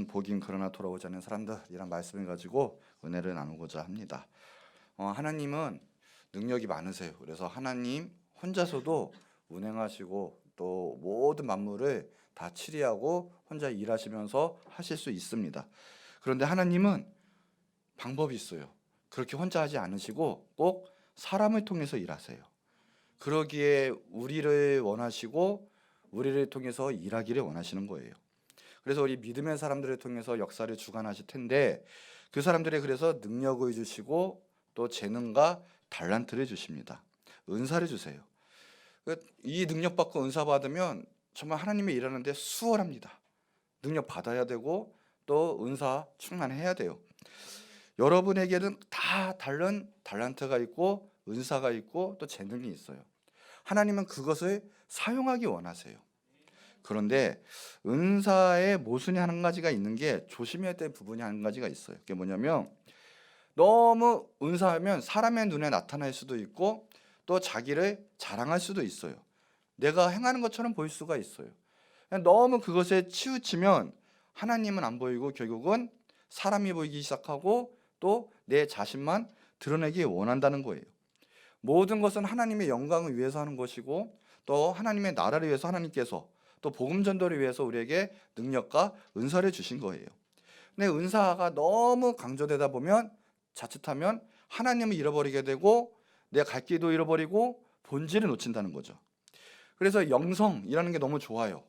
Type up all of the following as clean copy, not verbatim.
보긴 그러나 돌아오지 않는 사람들이란 말씀을 가지고 은혜를 나누고자 합니다. 하나님은 능력이 많으세요. 그래서 하나님 혼자서도 운행하시고 또 모든 만물을 다 치리하고 혼자 일하시면서 하실 수 있습니다. 그런데 하나님은 방법이 있어요. 그렇게 혼자 하지 않으시고 꼭 사람을 통해서 일하세요. 그러기에 우리를 원하시고 우리를 통해서 일하기를 원하시는 거예요. 그래서 우리 믿음의 사람들을 통해서 역사를 주관하실 텐데 그 사람들이 그래서 능력을 주시고 또 재능과 달란트를 주십니다. 은사를 주세요. 이 능력 받고 은사 받으면 정말 하나님의 일하는데 수월합니다. 능력 받아야 되고 또 은사 충만해야 돼요. 여러분에게는 다 다른 달란트가 있고 은사가 있고 또 재능이 있어요. 하나님은 그것을 사용하기 원하세요. 그런데 은사의 모순이 한 가지가 있는 게 조심해야 될 부분이 한 가지가 있어요. 그게 뭐냐면 너무 은사하면 사람의 눈에 나타날 수도 있고 또 자기를 자랑할 수도 있어요. 내가 행하는 것처럼 보일 수가 있어요. 너무 그것에 치우치면 하나님은 안 보이고 결국은 사람이 보이기 시작하고 또 내 자신만 드러내기 원한다는 거예요. 모든 것은 하나님의 영광을 위해서 하는 것이고 또 하나님의 나라를 위해서 하나님께서 또 복음 전도를 위해서 우리에게 능력과 은사를 주신 거예요. 근데 은사가 너무 강조되다 보면 자칫하면 하나님을 잃어버리게 되고 내 갈 길도 잃어버리고 본질을 놓친다는 거죠. 그래서 영성이라는 게 너무 좋아요.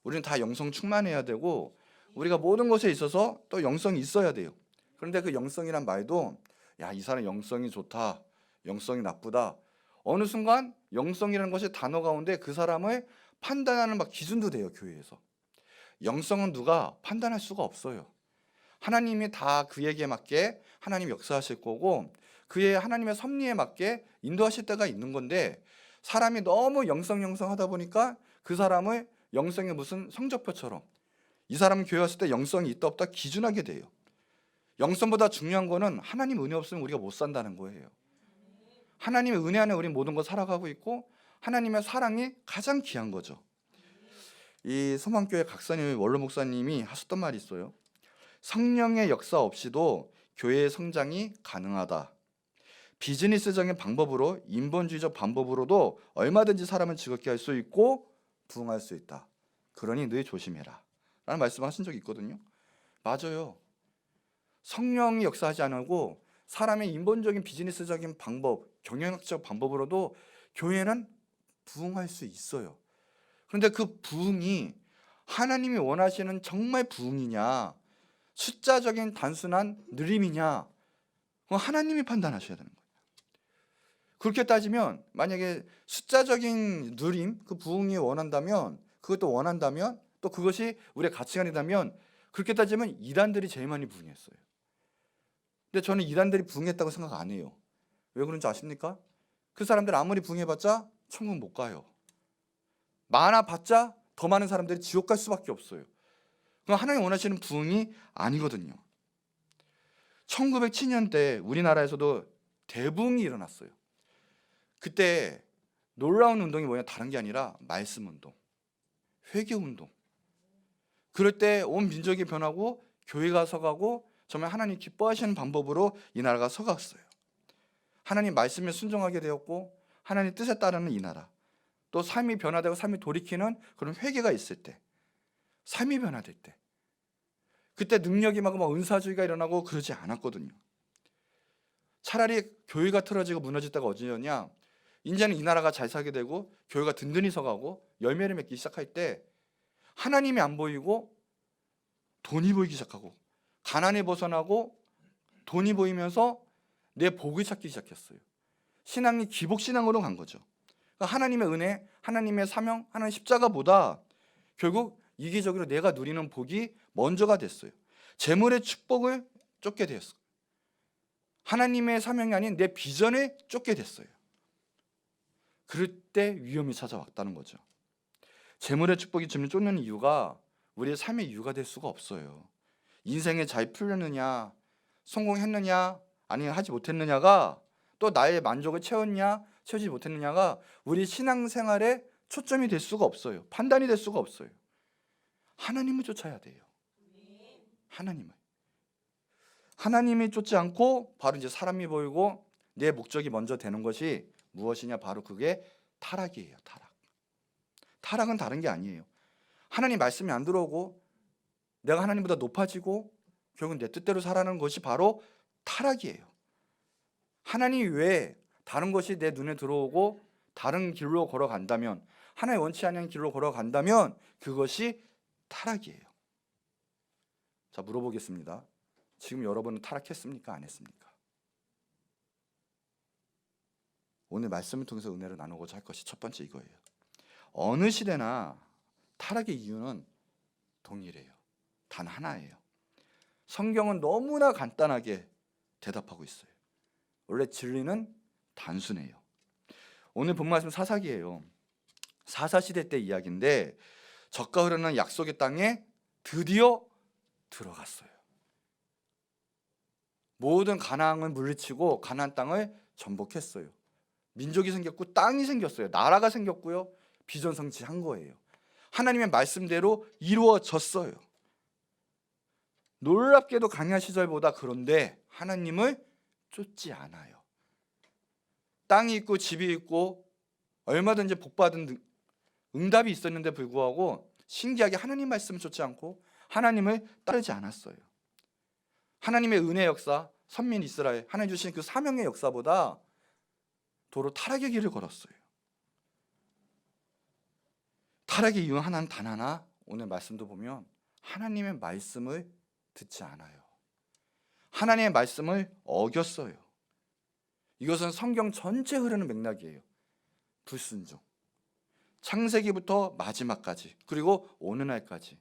우리는 다 영성 충만해야 되고 우리가 모든 것에 있어서 또 영성이 있어야 돼요. 그런데 그 영성이란 말도 야, 이 사람 영성이 좋다, 영성이 나쁘다. 어느 순간 영성이라는 것이 단어 가운데 그 사람을 판단하는 막 기준도 돼요, 교회에서. 영성은 누가 판단할 수가 없어요. 하나님이 다 그에게 맞게 하나님 역사하실 거고 그의 하나님의 섭리에 맞게 인도하실 때가 있는 건데 사람이 너무 영성 하다 보니까 그 사람을 영성의 무슨 성적표처럼 이 사람은 교회 왔을 때 영성이 있다 없다 기준하게 돼요. 영성보다 중요한 거는 하나님 은혜 없으면 우리가 못 산다는 거예요. 하나님의 은혜 안에 우리 모든 거 살아가고 있고 하나님의 사랑이 가장 귀한 거죠. 이 소망교회 각사님 원로 목사님이 하셨던 말이 있어요. 성령의 역사 없이도 교회의 성장이 가능하다. 비즈니스적인 방법으로 인본주의적 방법으로도 얼마든지 사람을 즐겁게 할 수 있고 부흥할 수 있다. 그러니 늘 조심해라 라는 말씀을 하신 적이 있거든요. 맞아요. 성령이 역사하지 않고 사람의 인본적인 비즈니스적인 방법, 경영학적 방법으로도 교회는 부흥할 수 있어요. 그런데 그 부흥이 하나님이 원하시는 정말 부흥이냐 숫자적인 단순한 느림이냐 그건 하나님이 판단하셔야 되는 거예요. 그렇게 따지면 만약에 숫자적인 누림, 그 부흥이 원한다면 그것도 원한다면 또 그것이 우리의 가치관이라면 그렇게 따지면 이단들이 제일 많이 부흥했어요. 근데 저는 이단들이 부흥했다고 생각 안 해요. 왜 그런지 아십니까? 그 사람들 아무리 부흥해봤자 천국 못 가요. 많아봤자 더 많은 사람들이 지옥 갈 수밖에 없어요. 그건 하나님 원하시는 부흥이 아니거든요. 1907년대 우리나라에서도 대부흥이 일어났어요. 그때 놀라운 운동이 뭐냐 다른 게 아니라 말씀 운동, 회개 운동. 그럴 때 온 민족이 변하고 교회가 서가고 정말 하나님 기뻐하시는 방법으로 이 나라가 서갔어요. 하나님 말씀에 순종하게 되었고 하나님 뜻에 따르는 이 나라. 또 삶이 변화되고 삶이 돌이키는 그런 회개가 있을 때, 삶이 변화될 때, 그때 능력이 막 은사주의가 일어나고 그러지 않았거든요. 차라리 교회가 틀어지고 무너질 때가 어디였냐? 이제는 이 나라가 잘 살게 되고 교회가 든든히 서가고 열매를 맺기 시작할 때 하나님이 안 보이고 돈이 보이기 시작하고 가난에 벗어나고 돈이 보이면서 내 복을 찾기 시작했어요. 신앙이 기복신앙으로 간 거죠. 그러니까 하나님의 은혜, 하나님의 사명, 하나님의 십자가보다 결국 이기적으로 내가 누리는 복이 먼저가 됐어요. 재물의 축복을 쫓게 되었어요. 하나님의 사명이 아닌 내 비전을 쫓게 됐어요. 그럴 때 위험이 찾아왔다는 거죠. 재물의 축복이 주님 쫓는 이유가 우리의 삶의 이유가 될 수가 없어요. 인생에 잘 풀렸느냐, 성공했느냐, 아니면 하지 못했느냐가 또 나의 만족을 채웠냐, 채우지 못했느냐가 우리 신앙생활에 초점이 될 수가 없어요. 판단이 될 수가 없어요. 하나님을 쫓아야 돼요. 하나님이 쫓지 않고 바로 이제 사람이 보이고 내 목적이 먼저 되는 것이 무엇이냐? 바로 그게 타락이에요. 타락은 다른 게 아니에요. 하나님 말씀이 안 들어오고 내가 하나님보다 높아지고 결국 내 뜻대로 살아가는 것이 바로 타락이에요. 하나님 외에 다른 것이 내 눈에 들어오고 다른 길로 걸어간다면, 하나의 원치 않는 길로 걸어간다면 그것이 타락이에요. 자, 물어보겠습니다. 지금 여러분은 타락했습니까? 안 했습니까? 오늘 말씀을 통해서 은혜를 나누고자 할 것이 첫 번째 이거예요. 어느 시대나 타락의 이유는 동일해요. 단 하나예요. 성경은 너무나 간단하게 대답하고 있어요. 원래 진리는 단순해요. 오늘 본 말씀 사사기예요. 사사시대 때 이야기인데 젖과 흐르는 약속의 땅에 드디어 들어갔어요. 모든 가나안을 물리치고 가나안 땅을 정복했어요. 민족이 생겼고 땅이 생겼어요. 나라가 생겼고요. 비전성취한 거예요. 하나님의 말씀대로 이루어졌어요. 놀랍게도 강야 시절보다 그런데 하나님을 쫓지 않아요. 땅이 있고 집이 있고 얼마든지 복받은 응답이 있었는데 불구하고 신기하게 하나님 말씀을 쫓지 않고 하나님을 따르지 않았어요. 하나님의 은혜 역사, 선민 이스라엘, 하나님 주신 그 사명의 역사보다 도로 타락의 길을 걸었어요. 타락의 이유는 하나는 단 하나, 오늘 말씀도 보면 하나님의 말씀을 듣지 않아요. 하나님의 말씀을 어겼어요. 이것은 성경 전체 흐르는 맥락이에요. 불순종. 창세기부터 마지막까지, 그리고 오는 날까지.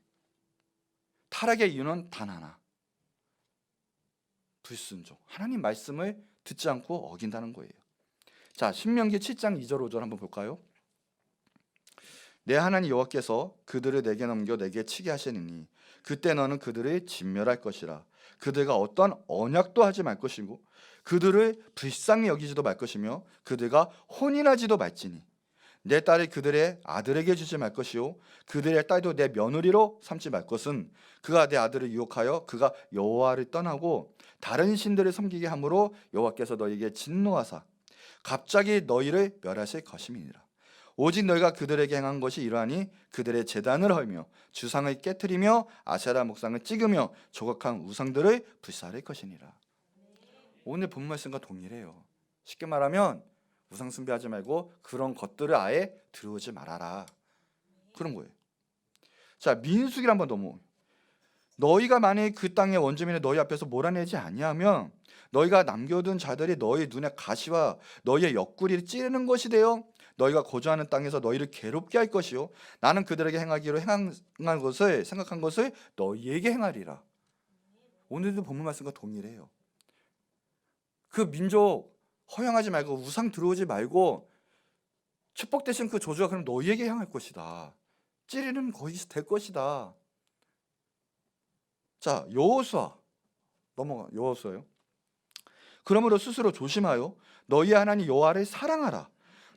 타락의 이유는 단 하나. 불순종. 하나님 말씀을 듣지 않고 어긴다는 거예요. 자, 신명기 7장 2절 5절 한번 볼까요? 내 하나님 여호와께서 그들을 내게 넘겨 내게 치게 하시느니 그때 너는 그들을 진멸할 것이라. 그들과 어떠한 언약도 하지 말 것이고 그들을 불쌍히 여기지도 말 것이며 그들과 혼인하지도 말지니 내 딸을 그들의 아들에게 주지 말 것이요 그들의 딸도 내 며느리로 삼지 말 것은 그가 내 아들을 유혹하여 그가 여호와를 떠나고 다른 신들을 섬기게 함으로 여호와께서 너희에게 진노하사 갑자기 너희를 멸하실 것임이니라. 오직 너희가 그들에게 행한 것이 이러하니 그들의 제단을 헐며 주상을 깨트리며 아세라 목상을 찍으며 조각한 우상들을 불사를 것이니라. 오늘 본 말씀과 동일해요. 쉽게 말하면 우상 숭배하지 말고 그런 것들을 아예 들어오지 말아라. 그런 거예요. 자, 민수기를 한번 넘어. 너희가 만일 그 땅의 원주민을 너희 앞에서 몰아내지 아니하면 너희가 남겨둔 자들이 너희 눈에 가시와 너희의 옆구리를 찌르는 것이 되어 너희가 거주하는 땅에서 너희를 괴롭게 할 것이요 나는 그들에게 행하기로 행한 것을 생각한 것을 너희에게 행하리라. 오늘도 본문 말씀과 동일해요. 그 민족 허용하지 말고 우상 들어오지 말고 축복되신 그 저주가 그럼 너희에게 향할 것이다. 찌르는 것이 될 것이다. 자, 여호수아 넘어가. 여호수아요. 그러므로 스스로 조심하여 너희 하나님 여호와를 사랑하라.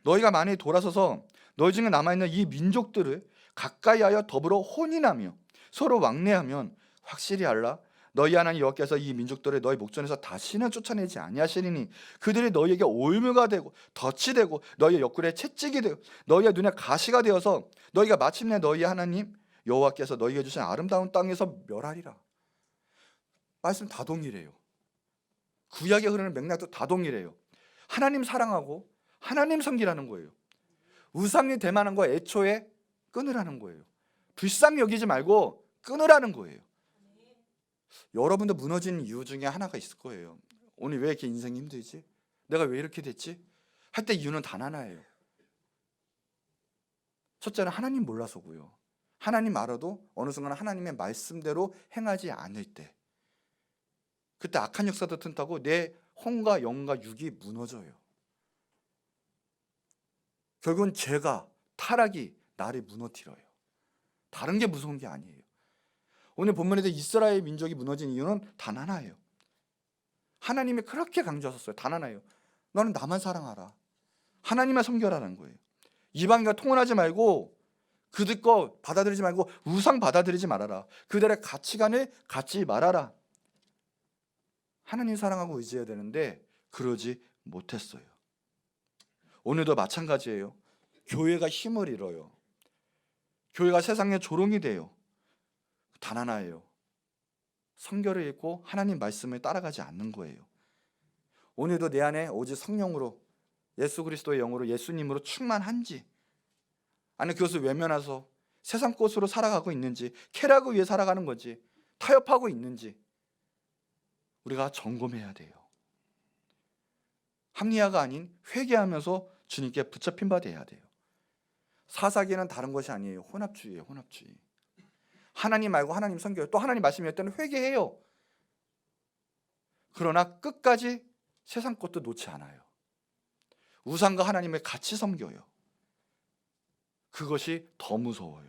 너희가 만일 돌아서서 너희 중에 남아있는 이 민족들을 가까이하여 더불어 혼인하며 서로 왕래하면 확실히 알라. 너희 하나님 여호와께서 이 민족들을 너희 목전에서 다시는 쫓아내지 아니하시리니 그들이 너희에게 올무가 되고 덫이 되고 너희의 옆구리에 채찍이 되고 너희의 눈에 가시가 되어서 너희가 마침내 너희 하나님 여호와께서 너희에게 주신 아름다운 땅에서 멸하리라. 말씀 다 동일해요. 구약에 흐르는 맥락도 다 동일해요. 하나님 사랑하고 하나님 섬기라는 거예요. 우상이 될 만한 거 애초에 끊으라는 거예요. 불쌍히 여기지 말고 끊으라는 거예요. 여러분도 무너진 이유 중에 하나가 있을 거예요. 오늘 왜 이렇게 인생이 힘들지? 내가 왜 이렇게 됐지? 할 때 이유는 단 하나예요. 첫째는 하나님 몰라서고요. 하나님 알아도 어느 순간 하나님의 말씀대로 행하지 않을 때 그때 악한 역사도 튼다고 내 혼과 영과 육이 무너져요. 결국은 죄가 타락이 나를 무너뜨려요. 다른 게 무서운 게 아니에요. 오늘 본문에서 이스라엘 민족이 무너진 이유는 단 하나예요. 하나님이 그렇게 강조하셨어요. 단 하나예요. 너는 나만 사랑하라. 하나님만 섬겨라는 거예요. 이방인과 통혼하지 말고 그들 거 받아들이지 말고 우상 받아들이지 말아라. 그들의 가치관을 갖지 말아라. 하나님 사랑하고 의지해야 되는데 그러지 못했어요. 오늘도 마찬가지예요. 교회가 힘을 잃어요. 교회가 세상의 조롱이 돼요. 단 하나예요. 성경을 읽고 하나님 말씀을 따라가지 않는 거예요. 오늘도 내 안에 오직 성령으로, 예수 그리스도의 영으로, 예수님으로 충만한지, 아니 그것을 외면해서 세상 꽃으로 살아가고 있는지, 쾌락을 위해 살아가는 건지, 타협하고 있는지 우리가 점검해야 돼요. 합리화가 아닌 회개하면서 주님께 붙잡힌 바 돼야 돼요. 사사기는 다른 것이 아니에요. 혼합주의예요. 혼합주의. 하나님 말고 하나님 섬겨요. 또 하나님 말씀이 때는 회개해요. 그러나 끝까지 세상 것도 놓지 않아요. 우상과 하나님을 같이 섬겨요. 그것이 더 무서워요.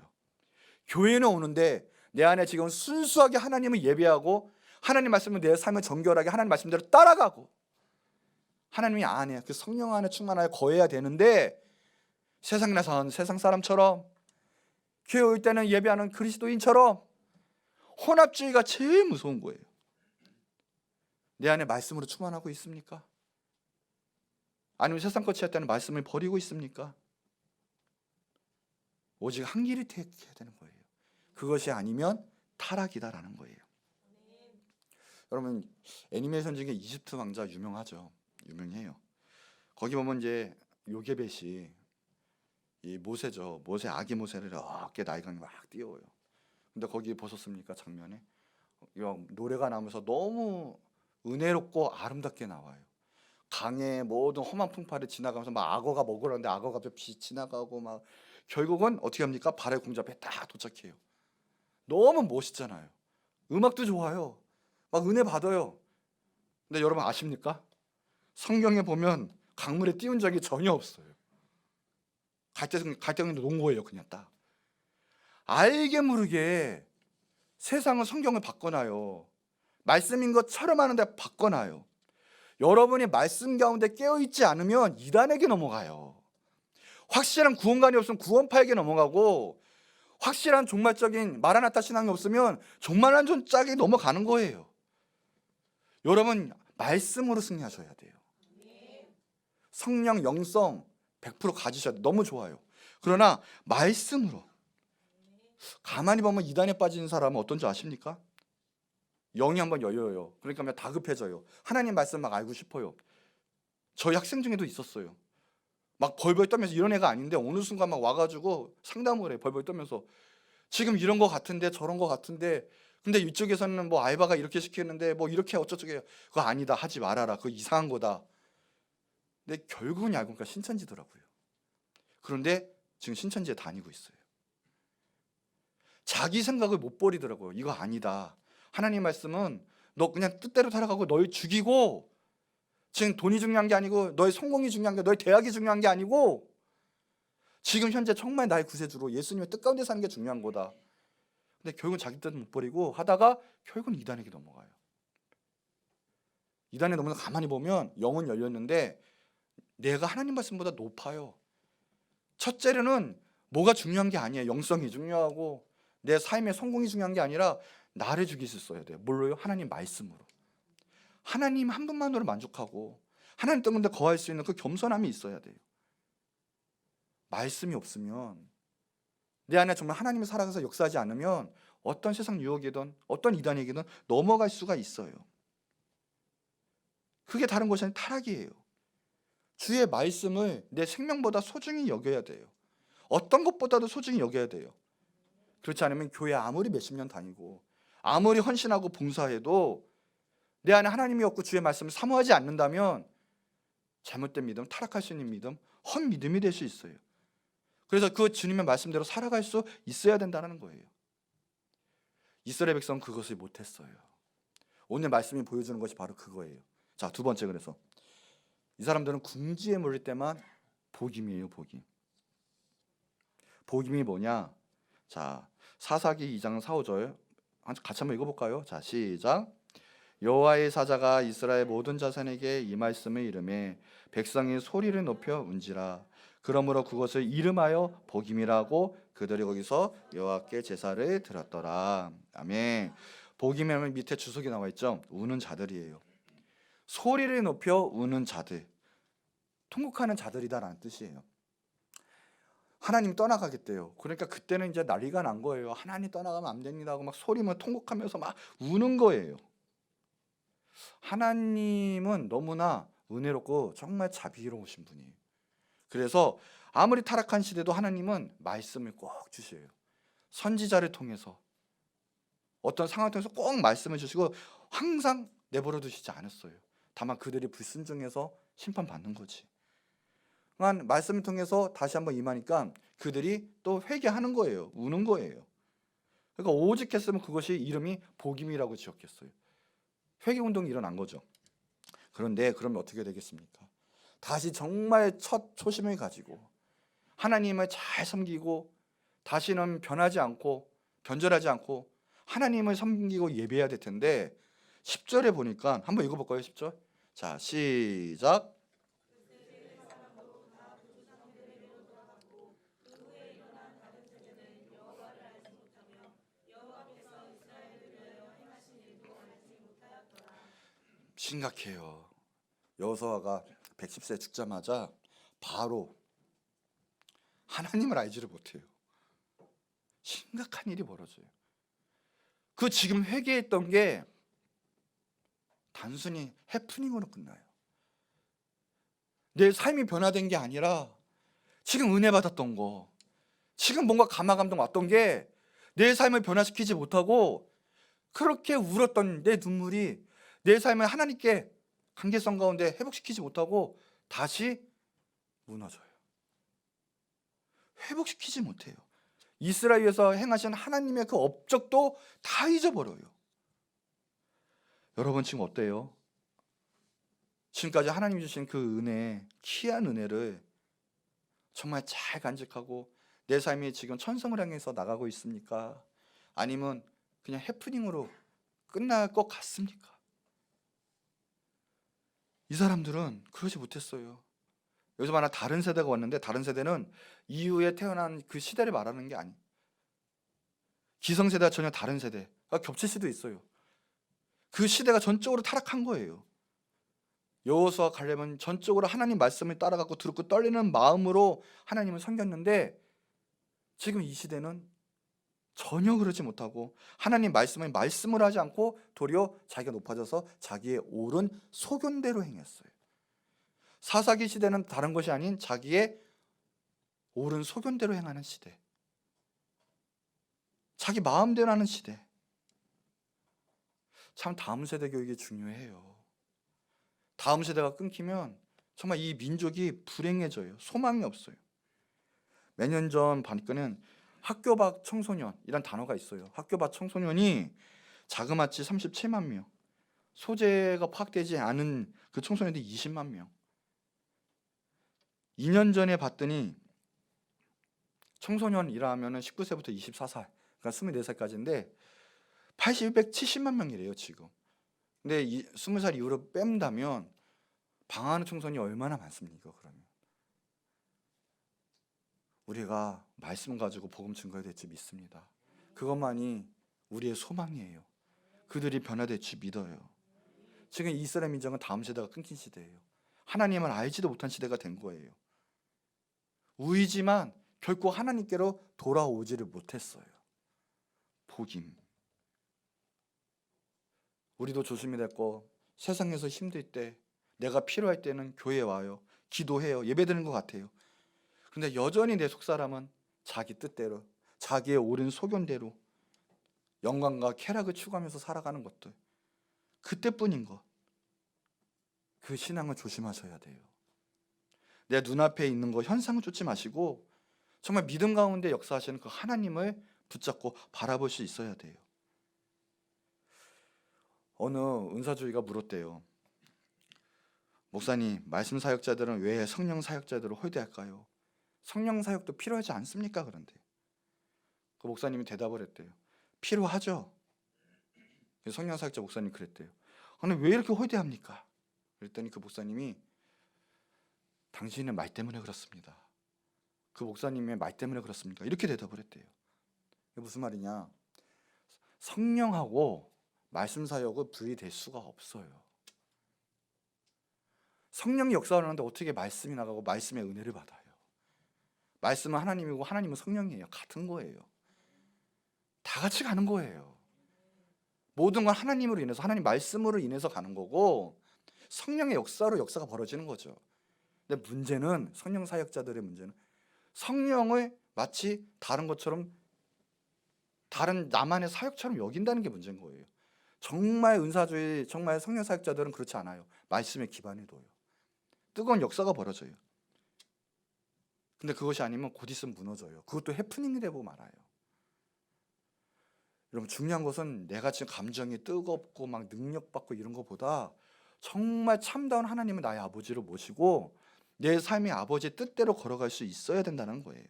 교회는 오는데 내 안에 지금 순수하게 하나님을 예배하고 하나님 말씀을 내 삶을 정결하게 하나님 말씀대로 따라가고 하나님이 안에 그 성령 안에 충만하여 거해야 되는데 세상 나선 세상 사람처럼 교회 올 때는 예배하는 그리스도인처럼 혼합주의가 제일 무서운 거예요. 내 안에 말씀으로 충만하고 있습니까? 아니면 세상 것이 할 때는 말씀을 버리고 있습니까? 오직 한 길을 택해야 되는 거예요. 그것이 아니면 타락이다라는 거예요. 여러분 애니메이션 중에 이집트 왕자 유명하죠. 유명해요. 거기 보면 이제 요게벳이 이 모세죠. 모세 아기 모세를 이렇게 나이강에 막 띄워요. 근데 거기 보셨습니까? 장면에 노래가 나오면서 너무 은혜롭고 아름답게 나와요. 강의 모든 험한 풍파를 지나가면서 막 악어가 먹으려는데 악어가 빛이 지나가고 막 결국은 어떻게 합니까? 발의 공작에 딱 도착해요. 너무 멋있잖아요. 음악도 좋아요. 막 은혜 받아요. 근데 여러분 아십니까? 성경에 보면 강물에 띄운 적이 전혀 없어요. 갈대는 놓은 거예요. 그냥 딱 알게 모르게 세상은 성경을 바꿔놔요. 말씀인 것처럼 하는데 바꿔놔요. 여러분이 말씀 가운데 깨어있지 않으면 이단에게 넘어가요. 확실한 구원관이 없으면 구원파에게 넘어가고 확실한 종말적인 마라나타 신앙이 없으면 종말한 존짝에 넘어가는 거예요. 여러분 말씀으로 승리하셔야 돼요. 성령 영성 100% 가지셔야 돼요. 너무 좋아요. 그러나 말씀으로. 가만히 보면 이단에 빠지는 사람은 어떤지 아십니까? 영이 한번 열려요. 그러니까 막 다급해져요. 하나님 말씀 막 알고 싶어요. 저희 학생 중에도 있었어요. 막 벌벌 떨면서 이런 애가 아닌데 어느 순간 막 와가지고 상담을 해. 벌벌 떨면서 지금 이런 거 같은데 저런 거 같은데 근데 이쪽에서는 뭐 알바가 이렇게 시키는데 뭐 이렇게 어쩌저게 그거 아니다 하지 말아라. 그거 이상한 거다. 근데 결국은 알고 보니까 신천지더라고요. 그런데 지금 신천지에 다니고 있어요. 자기 생각을 못 버리더라고요. 이거 아니다. 하나님 말씀은 너 그냥 뜻대로 살아가고 널 죽이고 지금 돈이 중요한 게 아니고 너의 성공이 중요한 게 너의 대학이 중요한 게 아니고 지금 현재 정말 나의 구세주로 예수님의 뜻 가운데 사는 게 중요한 거다. 근데 결국은 자기 뜻은 못 버리고 하다가 결국은 이단에게 넘어가요. 이단에 넘어서 가만히 보면 영은 열렸는데 내가 하나님 말씀보다 높아요. 첫째로는 뭐가 중요한 게 아니에요. 영성이 중요하고 내 삶의 성공이 중요한 게 아니라 나를 죽일 수 있어야 돼요. 뭘로요? 하나님 말씀으로. 하나님 한 분만으로 만족하고 하나님 때문에 거할 수 있는 그 겸손함이 있어야 돼요. 말씀이 없으면 내 안에 정말 하나님이 살아가서 역사하지 않으면 어떤 세상 유혹이든 어떤 이단에게든 넘어갈 수가 있어요. 그게 다른 것이 아니라 타락이에요. 주의 말씀을 내 생명보다 소중히 여겨야 돼요. 어떤 것보다도 소중히 여겨야 돼요. 그렇지 않으면 교회 아무리 몇십 년 다니고 아무리 헌신하고 봉사해도 내 안에 하나님이 없고 주의 말씀을 사모하지 않는다면 잘못된 믿음, 타락할 수 있는 믿음, 헛 믿음이 될 수 있어요. 그래서 그 주님의 말씀대로 살아갈 수 있어야 된다는 거예요. 이스라엘 백성은 그것을 못했어요. 오늘 말씀이 보여주는 것이 바로 그거예요. 자, 두 번째, 그래서 이 사람들은 궁지에 몰릴 때만 복임이에요. 복임. 복임이 뭐냐? 자, 사사기 2장 4, 5절 같이 한번 읽어볼까요? 자, 시작. 여호와의 사자가 이스라엘 모든 자손에게 이 말씀을 이르매 백성이 소리를 높여 운지라. 그러므로 그것을 이름하여 복임이라고 그들이 거기서 여호와께 제사를 드렸더라. 아멘. 복이면 밑에 주석이 나와 있죠. 우는 자들이에요. 소리를 높여 우는 자들, 통곡하는 자들이다라는 뜻이에요. 하나님 떠나가겠대요. 그러니까 그때는 이제 난리가 난 거예요. 하나님 떠나가면 안 됩니다 하고 막 소리만 통곡하면서 막 우는 거예요. 하나님은 너무나 은혜롭고 정말 자비로우신 분이에요. 그래서 아무리 타락한 시대도 하나님은 말씀을 꼭 주셔요. 선지자를 통해서 어떤 상황을 통해서 꼭 말씀을 주시고 항상 내버려 두시지 않았어요. 다만 그들이 불순종해서 심판받는 거지. 말씀을 통해서 다시 한번 임하니까 그들이 또 회개하는 거예요. 우는 거예요. 그러니까 오직 했으면 그것이 이름이 복임이라고 지었겠어요. 회개운동이 일어난 거죠. 그런데 그러면 어떻게 되겠습니까? 다시 정말 첫 초심을 가지고 하나님을 잘 섬기고 다시는 변하지 않고 변절하지 않고 하나님을 섬기고 예배해야 될 텐데 10절에 보니까 한번 읽어볼까요? 10절. 자, 시작. 심각해요. 여호수아가 110세 죽자마자 바로 하나님을 알지를 못해요. 심각한 일이 벌어져요. 그 지금 회개했던 게 단순히 해프닝으로 끝나요. 내 삶이 변화된 게 아니라 지금 은혜 받았던 거, 지금 뭔가 감화 감동 왔던 게 내 삶을 변화시키지 못하고 그렇게 울었던 내 눈물이 내 삶을 하나님께 관계성 가운데 회복시키지 못하고 다시 무너져요. 회복시키지 못해요. 이스라엘에서 행하신 하나님의 그 업적도 다 잊어버려요. 여러분 지금 어때요? 지금까지 하나님이 주신 그 은혜, 귀한 은혜를 정말 잘 간직하고 내 삶이 지금 천성을 향해서 나가고 있습니까? 아니면 그냥 해프닝으로 끝날 것 같습니까? 이 사람들은 그러지 못했어요. 여기서 말하는 다른 세대가 왔는데 다른 세대는 이후에 태어난 그 시대를 말하는 게 아니에요. 기성세대와 전혀 다른 세대가 겹칠 수도 있어요. 그 시대가 전적으로 타락한 거예요. 여호수아 갈렙은 전적으로 하나님 말씀을 따라가고 듣고 떨리는 마음으로 하나님을 섬겼는데 지금 이 시대는 전혀 그러지 못하고 하나님 말씀을 말씀을 하지 않고 도리어 자기가 높아져서 자기의 옳은 소견대로 행했어요. 사사기 시대는 다른 것이 아닌 자기의 옳은 소견대로 행하는 시대, 자기 마음대로 하는 시대. 참 다음 세대 교육이 중요해요. 다음 세대가 끊기면 정말 이 민족이 불행해져요. 소망이 없어요. 몇 년 전 보니까는 학교 밖 청소년이란 단어가 있어요. 학교 밖 청소년이 자그마치 37만 명, 소재가 파악되지 않은 그 청소년들이 20만 명. 2년 전에 봤더니 청소년이라면 19세부터 24살, 그러니까 24살까지인데 870만 명이래요 지금. 근데 20살 이후로 뺀다면 방황하는 청소년이 얼마나 많습니까? 그러면 우리가 말씀 가지고 복음 증거해야 될지 믿습니다. 그것만이 우리의 소망이에요. 그들이 변화될 줄 믿어요. 지금 이스라엘 민족은 다음 세대가 끊긴 시대예요. 하나님을 알지도 못한 시대가 된 거예요. 우이지만 결코 하나님께로 돌아오지를 못했어요. 복임. 우리도 조심히 됐고 세상에서 힘들 때 내가 필요할 때는 교회에 와요. 기도해요. 예배드리는 것 같아요. 근데 여전히 내 속사람은 자기 뜻대로 자기의 옳은 소견대로 영광과 쾌락을 추구하면서 살아가는 것들, 그때뿐인 것. 그 신앙을 조심하셔야 돼요. 내 눈앞에 있는 거 현상을 쫓지 마시고 정말 믿음 가운데 역사하시는 그 하나님을 붙잡고 바라볼 수 있어야 돼요. 어느 은사주의가 물었대요. 목사님, 말씀 사역자들은 왜 성령 사역자들을 홀대할까요? 성령 사역도 필요하지 않습니까? 그런데 그 목사님이 대답을 했대요. 필요하죠. 성령 사역자 목사님 그랬대요. 아니 왜 이렇게 홀대합니까? 그랬더니 그 목사님이 당신의 말 때문에 그렇습니다. 그 목사님의 말 때문에 그렇습니까? 이렇게 대답을 했대요. 이게 무슨 말이냐? 성령하고 말씀 사역은 분리될 수가 없어요. 성령이 역사하는데 어떻게 말씀이 나가고 말씀의 은혜를 받아요? 말씀은 하나님이고 하나님은 성령이에요. 같은 거예요. 다 같이 가는 거예요. 모든 건 하나님으로 인해서, 하나님 말씀으로 인해서 가는 거고 성령의 역사로 역사가 벌어지는 거죠. 근데 문제는, 성령 사역자들의 문제는 성령을 마치 다른 것처럼, 다른 나만의 사역처럼 여긴다는 게 문제인 거예요. 정말 은사주의, 정말 성령 사역자들은 그렇지 않아요. 말씀에 기반해 둬요. 뜨거운 역사가 벌어져요. 근데 그것이 아니면 곧 있으면 무너져요. 그것도 해프닝이 되고 말아요. 여러분, 중요한 것은 내가 지금 감정이 뜨겁고 막 능력받고 이런 것보다 정말 참다운 하나님은 나의 아버지를 모시고 내 삶이 아버지의 뜻대로 걸어갈 수 있어야 된다는 거예요.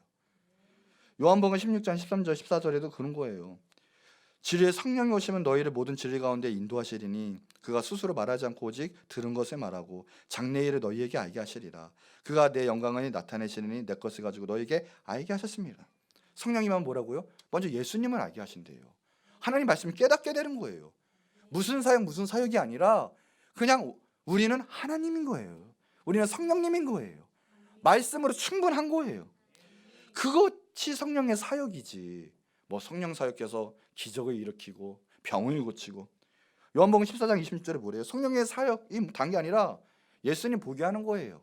요한복음 16장 13절 14절에도 그런 거예요. 진리의 성령이 오시면 너희를 모든 진리 가운데 인도하시리니 그가 스스로 말하지 않고 오직 들은 것을 말하고 장래의 일을 너희에게 알게 하시리라. 그가 내 영광을 나타내시리니 내 것을 가지고 너희에게 알게 하셨습니다. 성령이면 뭐라고요? 먼저 예수님을 알게 하신대요. 하나님 말씀을 깨닫게 되는 거예요. 무슨 사역 무슨 사역이 아니라 그냥 우리는 하나님인 거예요. 우리는 성령님인 거예요. 말씀으로 충분한 거예요. 그것이 성령의 사역이지. 뭐 성령 사역해서 기적을 일으키고 병을 고치고. 요한복음 14장 26절에 뭐래요? 성령의 사역이 단 게 아니라 예수님 보게 하는 거예요.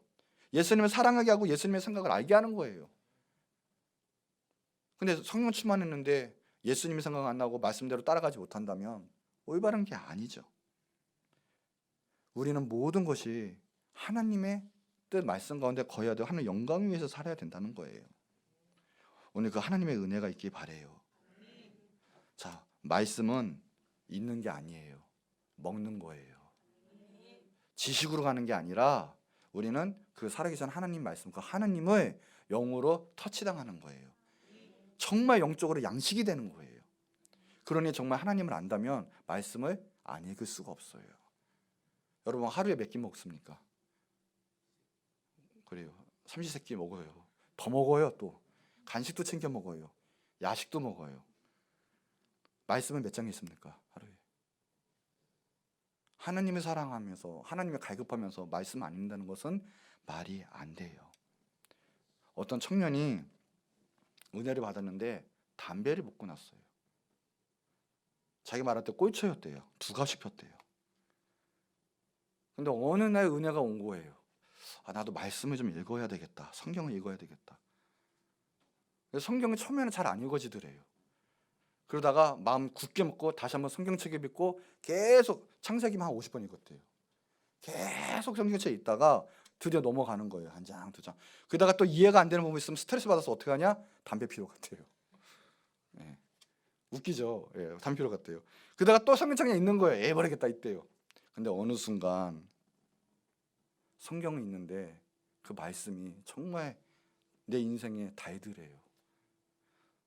예수님을 사랑하게 하고 예수님의 생각을 알게 하는 거예요. 근데 성령 충만했는데 예수님의 생각 안 나고 말씀대로 따라가지 못한다면 올바른 게 아니죠. 우리는 모든 것이 하나님의 뜻 말씀 가운데 거해야 되고 하나님의 영광을 위해서 살아야 된다는 거예요. 오늘 그 하나님의 은혜가 있길 바라요. 자, 말씀은 있는 게 아니에요. 먹는 거예요. 지식으로 가는 게 아니라 우리는 그 살아계신 하나님 말씀, 그 하나님을 영으로 터치당하는 거예요. 정말 영적으로 양식이 되는 거예요. 그러니 정말 하나님을 안다면 말씀을 안 읽을 수가 없어요. 여러분, 하루에 몇 끼 먹습니까? 그래요. 삼시세끼 먹어요. 더 먹어요. 또 간식도 챙겨 먹어요. 야식도 먹어요. 말씀은 몇 장 있습니까? 하루에. 하나님을 사랑하면서 하나님을 갈급하면서 말씀 안 읽는다는 것은 말이 안 돼요. 어떤 청년이 은혜를 받았는데 담배를 묻고 났어요. 자기 말할 때 꼴초였대요. 2갑씩 폈대요. 근데 어느 날 은혜가 온 거예요. 나도 말씀을 좀 읽어야 되겠다. 성경을 읽어야 되겠다. 성경이 처음에는 잘 안 읽어지더래요. 그러다가 마음 굳게 먹고 다시 한번 성경책을 읽고 계속 창세기만 한 50번 읽었대요. 계속 성경책 읽다가 드디어 넘어가는 거예요. 한 장, 2장. 그러다가 또 이해가 안 되는 부분이 있으면 스트레스 받아서 어떻게 하냐? 담배 피러 갔대요. 예. 웃기죠? 예, 담배 피러 갔대요. 그러다가 또 성경책에 있는 거예요. 버리겠다 이때요. 근데 어느 순간 성경은 있는데 그 말씀이 정말 내 인생에 달더래요.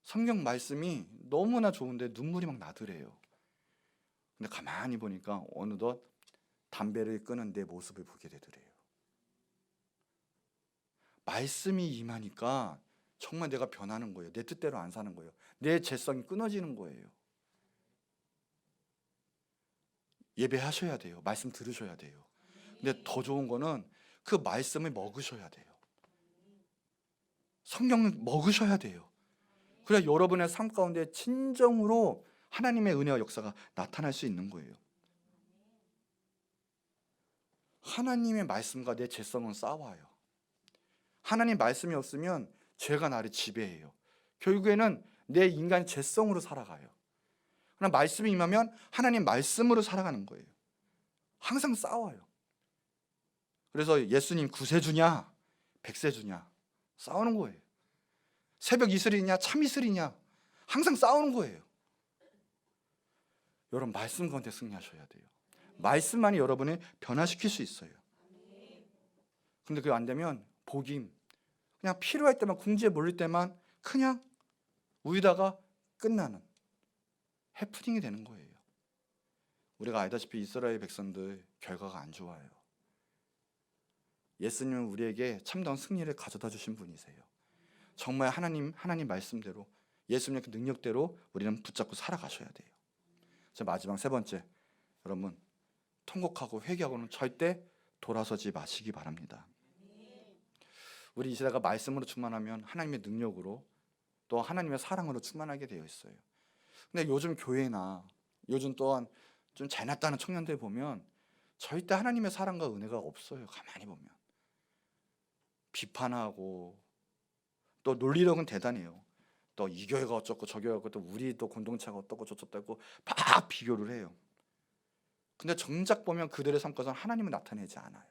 성경 말씀이 너무나 좋은데 눈물이 막 나더래요. 근데 가만히 보니까 어느덧 담배를 끄는 내 모습을 보게 되더래요. 말씀이 임하니까 정말 내가 변하는 거예요. 내 뜻대로 안 사는 거예요. 내 죄성이 끊어지는 거예요. 예배하셔야 돼요. 말씀 들으셔야 돼요. 근데 더 좋은 거는 그 말씀을 먹으셔야 돼요. 성경을 먹으셔야 돼요. 그래야 여러분의 삶 가운데 진정으로 하나님의 은혜와 역사가 나타날 수 있는 거예요. 하나님의 말씀과 내 죄성은 싸워요. 하나님 말씀이 없으면 죄가 나를 지배해요. 결국에는 내 인간 죄성으로 살아가요. 그러나 말씀이 임하면 하나님 말씀으로 살아가는 거예요. 항상 싸워요. 그래서 예수님 구세주냐 100세주냐 싸우는 거예요. 새벽 이슬이냐 참 이슬이냐 항상 싸우는 거예요. 여러분, 말씀 가운데 승리하셔야 돼요. 말씀만이 여러분을 변화시킬 수 있어요. 근데 그게 안 되면 복임, 그냥 필요할 때만, 궁지에 몰릴 때만 그냥 우기다가 끝나는 해프닝이 되는 거예요. 우리가 알다시피 이스라엘 백성들 결과가 안 좋아요. 예수님은 우리에게 참다운 승리를 가져다 주신 분이세요. 정말 하나님 말씀대로 예수님의 그 능력대로 우리는 붙잡고 살아가셔야 돼요. 자, 마지막 세 번째, 여러분 통곡하고 회개하고는 절대 돌아서지 마시기 바랍니다. 우리 이 시대가 말씀으로 충만하면 하나님의 능력으로 또 하나님의 사랑으로 충만하게 되어 있어요. 근데 요즘 교회나 요즘 또한 좀 잘났다는 청년들 보면 절대 하나님의 사랑과 은혜가 없어요. 가만히 보면 비판하고 또 논리력은 대단해요. 또 이 교회가 어쩌고 저 교회가 어쩌고 또 우리 또 공동체가 어떻고 저쩌고 막 비교를 해요. 근데 정작 보면 그들의 삶 가운데 하나님은 나타내지 않아요.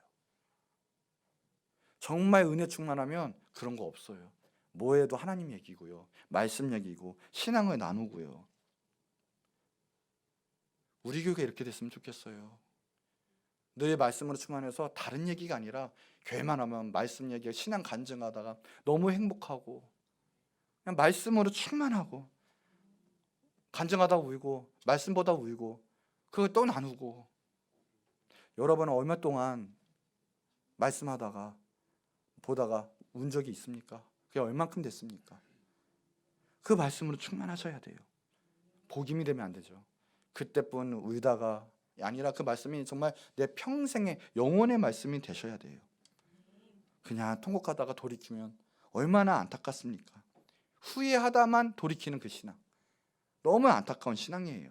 정말 은혜 충만하면 그런 거 없어요. 뭐해도 하나님 얘기고요, 말씀 얘기고 신앙을 나누고요. 우리 교회가 이렇게 됐으면 좋겠어요. 너의 말씀으로 충만해서 다른 얘기가 아니라 교회만 하면 말씀 얘기, 신앙 간증하다가 너무 행복하고 그냥 말씀으로 충만하고 간증하다 울고 말씀보다 울고 그걸 또 나누고. 여러분은 얼마 동안 말씀하다가 보다가 운 적이 있습니까? 그게 얼만큼 됐습니까? 그 말씀으로 충만하셔야 돼요. 복임이 되면 안 되죠. 그때뿐 울다가 아니라 그 말씀이 정말 내 평생의 영원의 말씀이 되셔야 돼요. 그냥 통곡하다가 돌이키면 얼마나 안타깝습니까? 후회하다만 돌이키는 그 신앙, 너무 안타까운 신앙이에요.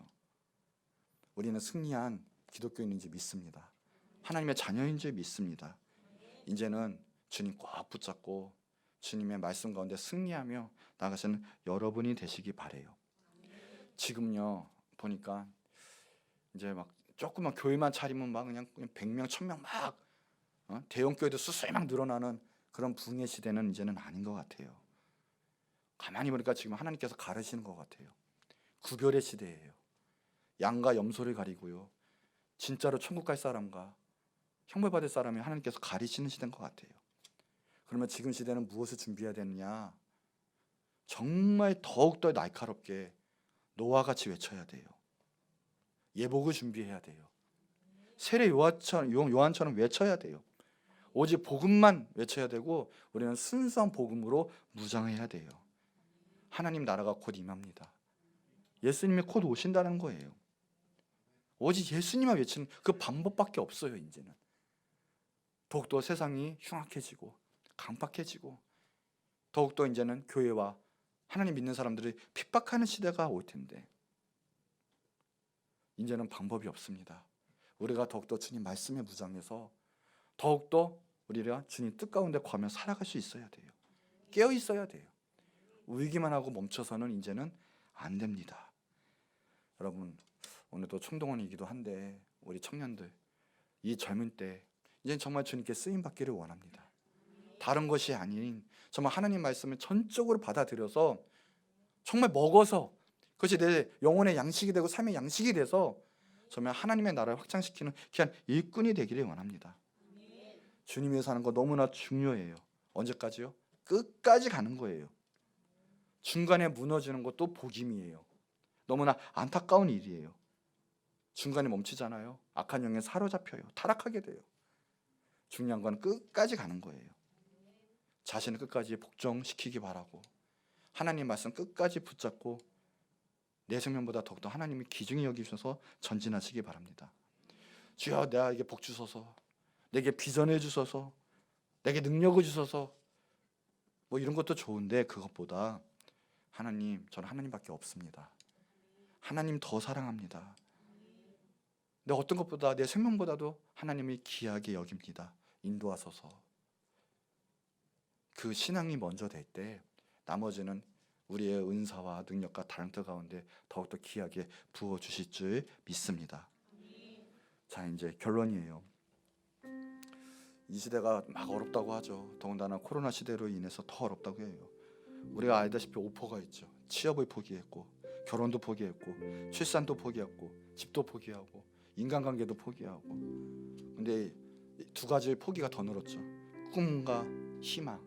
우리는 승리한 기독교인인 줄 믿습니다. 하나님의 자녀인 줄 믿습니다. 이제는 주님 꽉 붙잡고 주님의 말씀 가운데 승리하며 나가시는 여러분이 되시기 바래요. 지금요 보니까 이제 막 조금만 교회만 차리면 막 그냥 100명, 1000명 막 대형 교회도 수수히 막 늘어나는 그런 붕의 시대는 이제는 아닌 것 같아요. 가만히 보니까 지금 하나님께서 가르시는 것 같아요. 구별의 시대예요. 양과 염소를 가리고요, 진짜로 천국 갈 사람과 형벌 받을 사람이 하나님께서 가리시는 시대인 것 같아요. 그러면 지금 시대는 무엇을 준비해야 되느냐? 정말 더욱더 날카롭게 노아와 같이 외쳐야 돼요. 예복을 준비해야 돼요. 세례 요한처럼 외쳐야 돼요. 오직 복음만 외쳐야 되고 우리는 순수한 복음으로 무장해야 돼요. 하나님 나라가 곧 임합니다. 예수님이 곧 오신다는 거예요. 오직 예수님만 외치는 그 방법밖에 없어요. 이제는 더욱더 세상이 흉악해지고 강팍해지고 더욱더 이제는 교회와 하나님 믿는 사람들이 핍박하는 시대가 올 텐데 이제는 방법이 없습니다. 우리가 더욱더 주님 말씀에 무장해서 더욱더 우리가 주님 뜻 가운데 거하며 살아갈 수 있어야 돼요. 깨어 있어야 돼요. 울기만 하고 멈춰서는 이제는 안 됩니다. 여러분 오늘도 총동원이기도 한데 우리 청년들 이 젊은 때 이제 정말 주님께 쓰임 받기를 원합니다. 다른 것이 아닌 정말 하나님 말씀을 전적으로 받아들여서 정말 먹어서 그것이 내 영혼의 양식이 되고 삶의 양식이 돼서 정말 하나님의 나라를 확장시키는 귀한 일꾼이 되기를 원합니다. 주님 위해서 하는 거 너무나 중요해요. 언제까지요? 끝까지 가는 거예요. 중간에 무너지는 것도 복임이에요. 너무나 안타까운 일이에요. 중간에 멈추잖아요. 악한 영에 사로잡혀요. 타락하게 돼요. 중요한 건 끝까지 가는 거예요. 자신을 끝까지 복종시키기 바라고 하나님 말씀 끝까지 붙잡고 내 생명보다 더욱더 하나님이 귀중히 여기셔서 전진하시기 바랍니다. 주여 내게 복 주소서, 내게 비전해 주소서, 내게 능력을 주소서. 뭐 이런 것도 좋은데 그것보다 하나님, 저는 하나님밖에 없습니다. 하나님 더 사랑합니다. 내 어떤 것보다 내 생명보다도 하나님이 귀하게 여깁니다. 인도하소서. 그 신앙이 먼저 될 때 나머지는 우리의 은사와 능력과 달란트 가운데 더욱더 귀하게 부어주실 줄 믿습니다. 자, 이제 결론이에요. 이 시대가 막 어렵다고 하죠. 더군다나 코로나 시대로 인해서 더 어렵다고 해요. 우리가 알다시피 오퍼가 있죠. 취업을 포기했고 결혼도 포기했고 출산도 포기했고 집도 포기하고 인간관계도 포기하고. 근데 두 가지의 포기가 더 늘었죠. 꿈과 희망,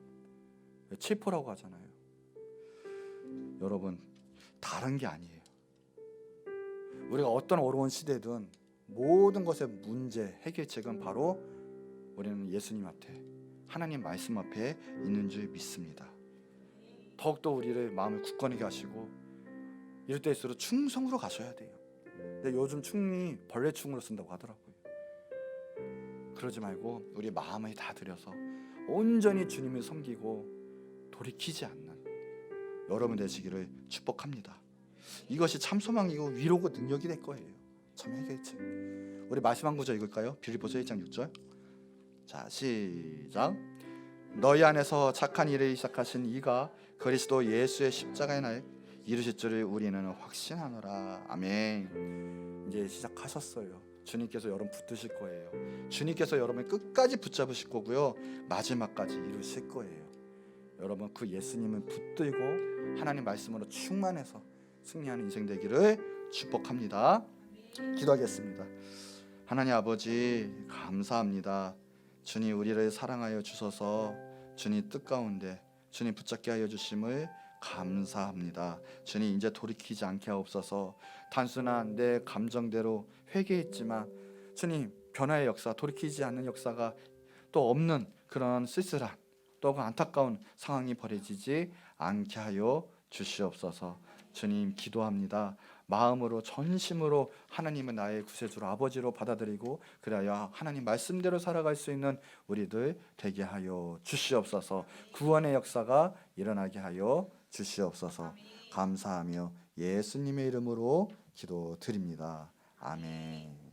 체포라고 하잖아요. 여러분 다른 게 아니에요. 우리가 어떤 어려운 시대든 모든 것의 문제 해결책은 바로 우리는 예수님 앞에, 하나님 말씀 앞에 있는 줄 믿습니다. 더욱더 우리를 마음을 굳건하게 하시고 이럴 때일수록 충성으로 가셔야 돼요. 근데 요즘 충이 벌레충으로 쓴다고 하더라고요. 그러지 말고 우리 마음을 다 들여서 온전히 주님을 섬기고 돌이키지 않는 여러분 되시기를 축복합니다. 이것이 참 소망이고 위로고 능력이 될 거예요. 참 해결책. 우리 마지막 구절 읽을까요? 빌립보서 1장 6절. 자, 시작. 너희 안에서 착한 일을 시작하신 이가 그리스도 예수의 십자가의 날 이루실 줄을 우리는 확신하노라. 아멘. 이제 시작하셨어요. 주님께서 여러분 붙드실 거예요. 주님께서 여러분 끝까지 붙잡으실 거고요, 마지막까지 이루실 거예요. 여러분 그 예수님은 붙들고 하나님 말씀으로 충만해서 승리하는 인생 되기를 축복합니다. 기도하겠습니다. 하나님 아버지 감사합니다. 주님 우리를 사랑하여 주셔서 주님 뜻 가운데 주님 붙잡게 하여 주심을 감사합니다. 주님 이제 돌이키지 않게 하옵소서. 단순한 내 감정대로 회개했지만 주님 변화의 역사, 돌이키지 않는 역사가 또 없는 그런 쓸쓸한 또 안타까운 상황이 벌어지지 않게 하여 주시옵소서. 주님 기도합니다. 마음으로 전심으로 하나님은 나의 구세주로 아버지로 받아들이고 그래야 하나님 말씀대로 살아갈 수 있는 우리들 되게 하여 주시옵소서. 구원의 역사가 일어나게 하여 주시옵소서. 감사하며 예수님의 이름으로 기도드립니다. 아멘.